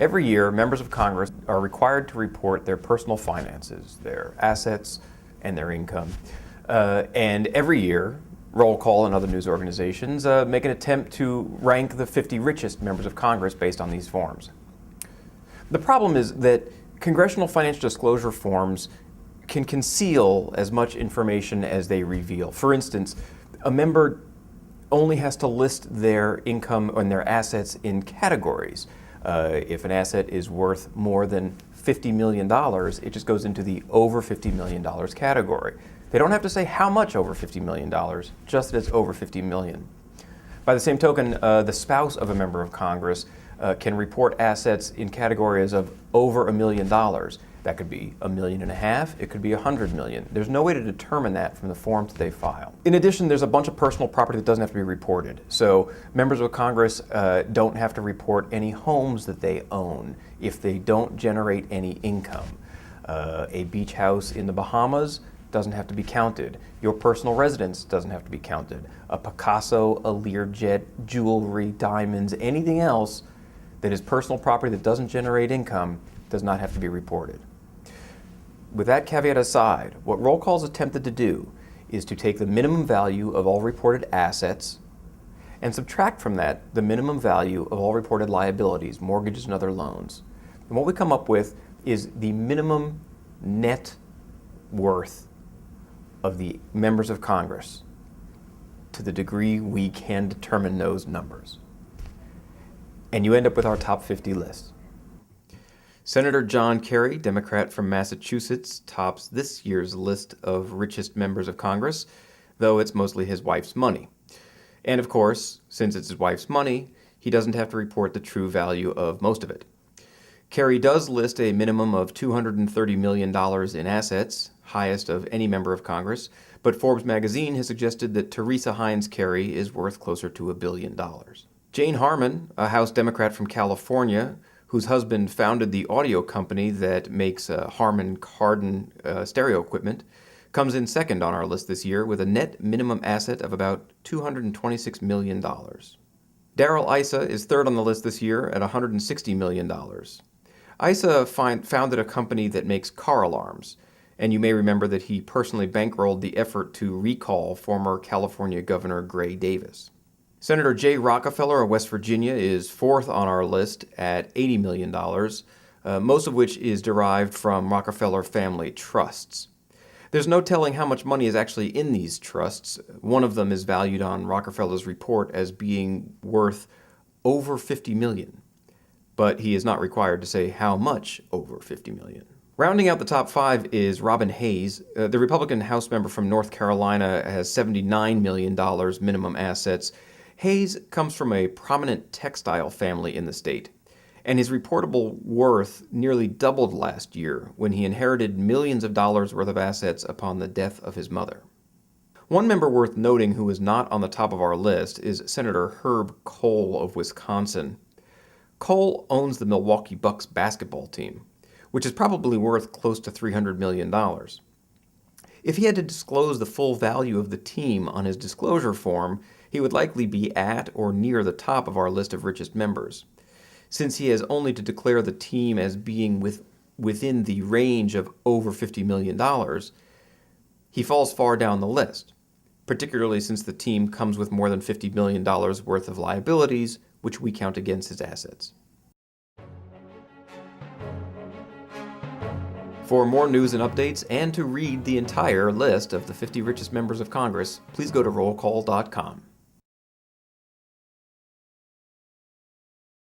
Every year, members of Congress are required to report their personal finances, their assets, and their income. And every year, Roll Call and other news organizations make an attempt to rank the 50 richest members of Congress based on these forms. The problem is that congressional financial disclosure forms can conceal as much information as they reveal. For instance, a member only has to list their income and their assets in categories. If an asset is worth more than $50 million, it just goes into the over $50 million category. They don't have to say how much over $50 million, just that it's over $50 million. By the same token, the spouse of a member of Congress can report assets in categories of over $1 million. That could be $1.5 million, it could be $100 million. There's no way to determine that from the forms that they file. In addition, there's a bunch of personal property that doesn't have to be reported. So members of Congress don't have to report any homes that they own if they don't generate any income. A beach house in the Bahamas doesn't have to be counted. Your personal residence doesn't have to be counted. A Picasso, a Learjet, jewelry, diamonds, anything else that is personal property that doesn't generate income does not have to be reported. With that caveat aside, what Roll Call's attempted to do is to take the minimum value of all reported assets and subtract from that the minimum value of all reported liabilities, mortgages and other loans. And what we come up with is the minimum net worth of the members of Congress to the degree we can determine those numbers. And you end up with our top 50 list. Senator John Kerry, Democrat from Massachusetts, tops this year's list of richest members of Congress, though it's mostly his wife's money. And of course, since it's his wife's money, he doesn't have to report the true value of most of it. Kerry does list a minimum of $230 million in assets, highest of any member of Congress, but Forbes magazine has suggested that Teresa Heinz Kerry is worth closer to $1 billion. Jane Harman, a House Democrat from California, whose husband founded the audio company that makes Harman Kardon stereo equipment, comes in second on our list this year with a net minimum asset of about $226 million. Darrell Issa is third on the list this year at $160 million. Issa founded a company that makes car alarms, and you may remember that he personally bankrolled the effort to recall former California Governor Gray Davis. Senator Jay Rockefeller of West Virginia is fourth on our list at $80 million, most of which is derived from Rockefeller family trusts. There's no telling how much money is actually in these trusts. One of them is valued on Rockefeller's report as being worth over $50 million, but he is not required to say how much over $50 million. Rounding out the top five is Robin Hayes. The Republican House member from North Carolina has $79 million minimum assets. Hayes comes from a prominent textile family in the state, and his reportable worth nearly doubled last year when he inherited millions of dollars worth of assets upon the death of his mother. One member worth noting who is not on the top of our list is Senator Herb Kohl of Wisconsin. Kohl owns the Milwaukee Bucks basketball team, which is probably worth close to $300 million. If he had to disclose the full value of the team on his disclosure form, he would likely be at or near the top of our list of richest members. Since he has only to declare the team as being within the range of over $50 million, he falls far down the list, particularly since the team comes with more than $50 million worth of liabilities, which we count against his assets. For more news and updates, and to read the entire list of the 50 richest members of Congress, please go to rollcall.com.